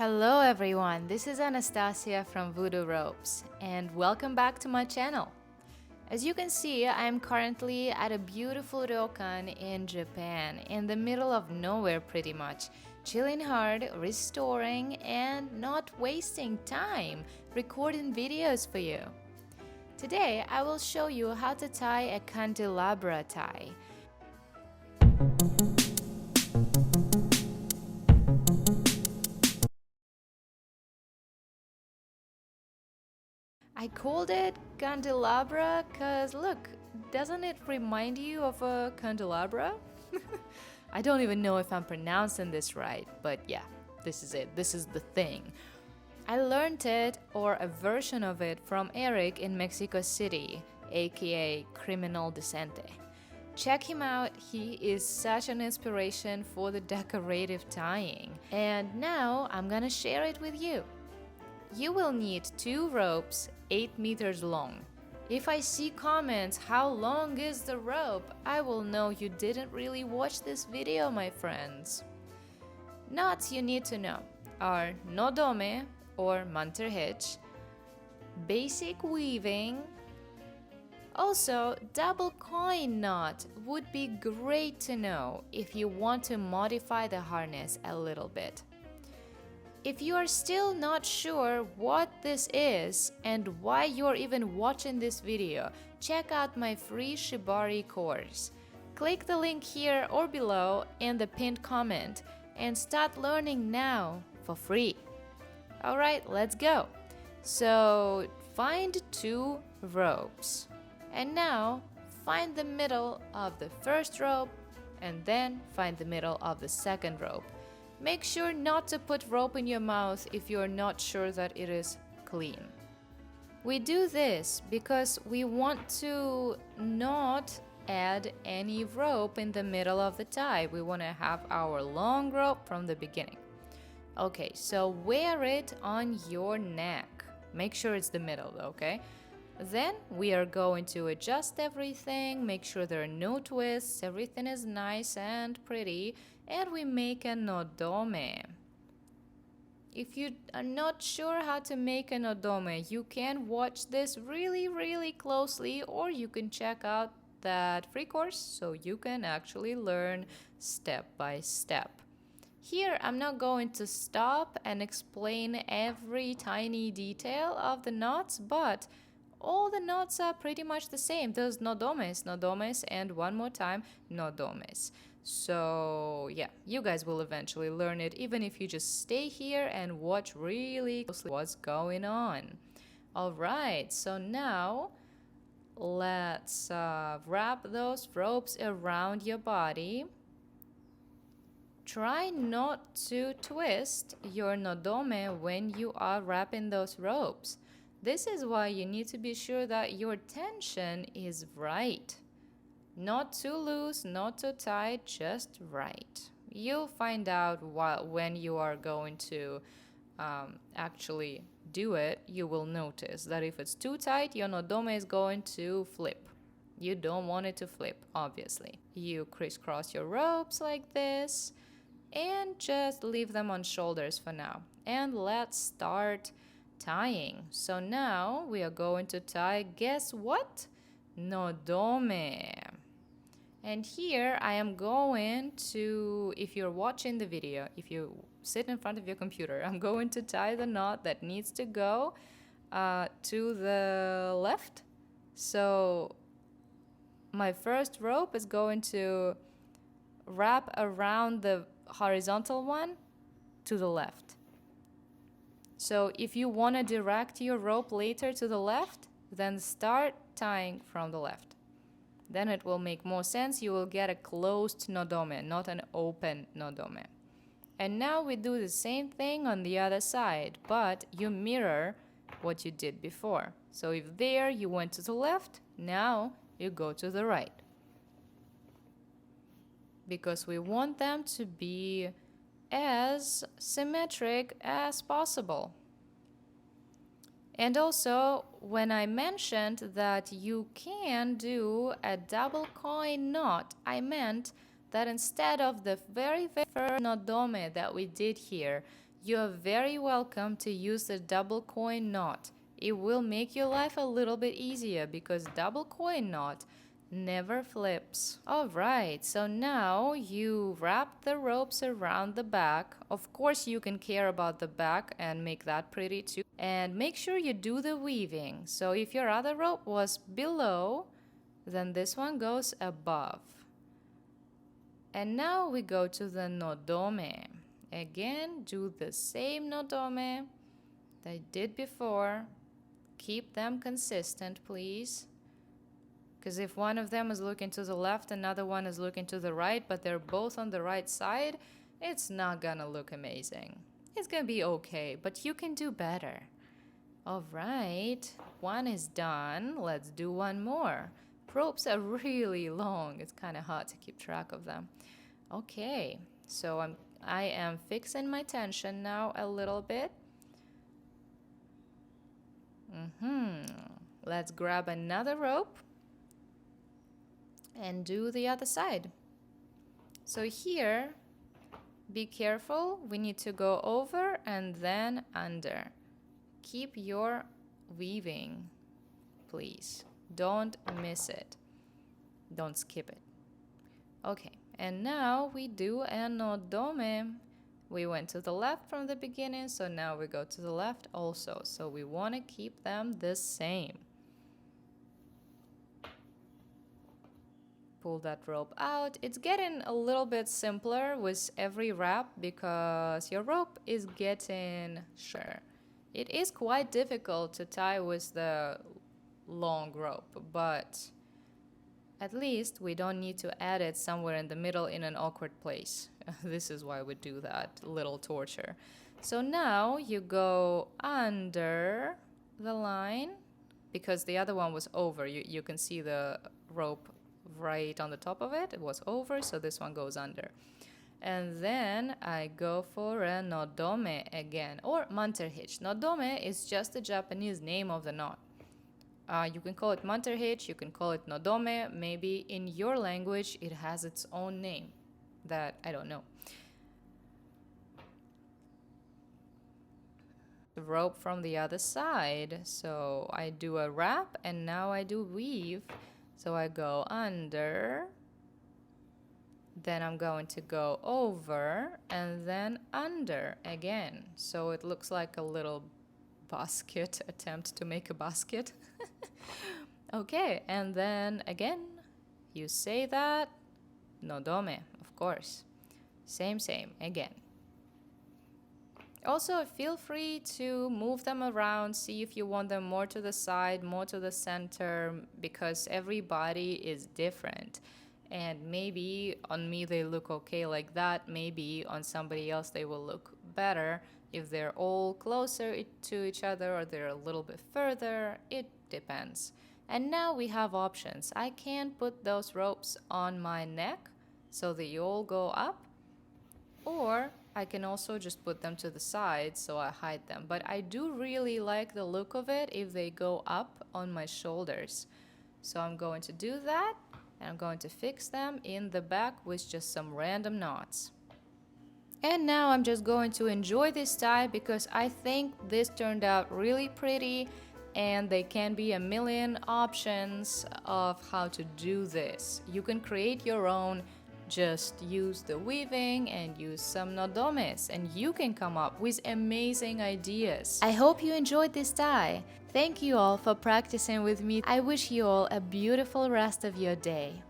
Hello everyone, this is Anastasia from Voudou.ropes and welcome back to my channel. As you can see, I am currently at a beautiful ryokan in Japan, in the middle of nowhere pretty much, chilling hard, restoring and not wasting time recording videos for you. Today I will show you how to tie a candelabra tie. I called it candelabra because look, doesn't it remind you of a candelabra? I don't even know if I'm pronouncing this right, but yeah, this is it. This is the thing. I learned it, or a version of it, from Eric in Mexico City, aka Criminal Decente. Check him out, he is such an inspiration for the decorative tying. And now I'm gonna share it with you. You will need 2 ropes 8 meters long. If I see comments, how long is the rope? I will know you didn't really watch this video, my friends. Knots you need to know are nodome or munter hitch, basic weaving. Also, double coin knot would be great to know if you want to modify the harness a little bit. If you are still not sure what this is and why you're even watching this video, check out my free shibari course. Click the link here or below in the pinned comment and start learning now for free. Alright, let's go. So find 2 ropes and now find the middle of the first rope and then find the middle of the second rope. Make sure not to put rope in your mouth if you're not sure that it is clean. We do this because we want to not add any rope in the middle of the tie. We want to have our long rope from the beginning. Okay, so wear it on your neck. Make sure it's the middle, okay? Then we are going to adjust everything, make sure there are no twists, everything is nice and pretty, and we make a nodome. If you are not sure how to make a nodome, you can watch this really closely, or you can check out that free course so you can actually learn step by step. Here I'm not going to stop and explain every tiny detail of the knots, but all the knots are pretty much the same. Those nodomes, and one more time, nodomes. So yeah, you guys will eventually learn it, even if you just stay here and watch really closely what's going on. Alright, so now let's wrap those ropes around your body. Try not to twist your nodome when you are wrapping those ropes. This is why you need to be sure that your tension is right. Not too loose, not too tight, just right. You'll find out when you are going to actually do it. You will notice that if it's too tight, your nodome is going to flip. You don't want it to flip, obviously. You crisscross your ropes like this and just leave them on shoulders for now. And let's start tying. So now we are going to tie, guess what? Nodome. And here I am going to, if you're watching the video, if you sit in front of your computer, I'm going to tie the knot that needs to go to the left. So my first rope is going to wrap around the horizontal one to the left. So if you want to direct your rope later to the left, then start tying from the left. Then it will make more sense. You will get a closed nodome, not an open nodome. And now we do the same thing on the other side, but you mirror what you did before. So if there you went to the left, now you go to the right. Because we want them to be as symmetric as possible. And also, when I mentioned that you can do a double coin knot, I meant that instead of the very first nodome that we did here, You are very welcome to use the double coin knot. It will make your life a little bit easier because double coin knot never flips. Alright, so now you wrap the ropes around the back. Of course you can care about the back and make that pretty too. And make sure you do the weaving. So if your other rope was below, then this one goes above. And now we go to the nodome. Again, do the same nodome that I did before. Keep them consistent, please. Because if one of them is looking to the left, another one is looking to the right, but they're both on the right side, it's not gonna look amazing. It's gonna be okay, but you can do better. Alright, one is done. Let's do one more. Ropes are really long. It's kind of hard to keep track of them. Okay, so I am fixing my tension now a little bit. Let's grab another rope and do the other side. So here, be careful. We need to go over and then under. Keep your weaving, please. Don't miss it. Don't skip it. Okay, and now we do a nodome. We went to the left from the beginning, so now we go to the left also. So we want to keep them the same. Pull that rope out. It's getting a little bit simpler with every wrap because your rope is getting shorter. It is quite difficult to tie with the long rope, but at least we don't need to add it somewhere in the middle in an awkward place. This is why we do that little torture. So now you go under the line because the other one was over. You can see the rope right on the top of it. It was over, so this one goes under. And then I go for a nodome again, or munter hitch. Nodome is just the Japanese name of the knot. You can call it munter hitch, you can call it nodome. Maybe in your language it has its own name that I don't know. The rope from the other side. So I do a wrap and now I do weave. So I go under, then I'm going to go over and then under again. So it looks like a little basket, attempt to make a basket. Okay, and then again, you say that, nodome, of course. Same, again. Also, feel free to move them around, see if you want them more to the side, more to the center, because every body is different. And maybe on me they look okay like that, maybe on somebody else they will look better if they're all closer to each other or they're a little bit further. It depends. And now we have options. I can put those ropes on my neck so they all go up, or I can also just put them to the side so I hide them. But I do really like the look of it if they go up on my shoulders. So I'm going to do that, and I'm going to fix them in the back with just some random knots. And now I'm just going to enjoy this tie because I think this turned out really pretty, and there can be a million options of how to do this. You can create your own. Just use the weaving and use some nodomes and you can come up with amazing ideas. I hope you enjoyed this tie. Thank you all for practicing with me. I wish you all a beautiful rest of your day.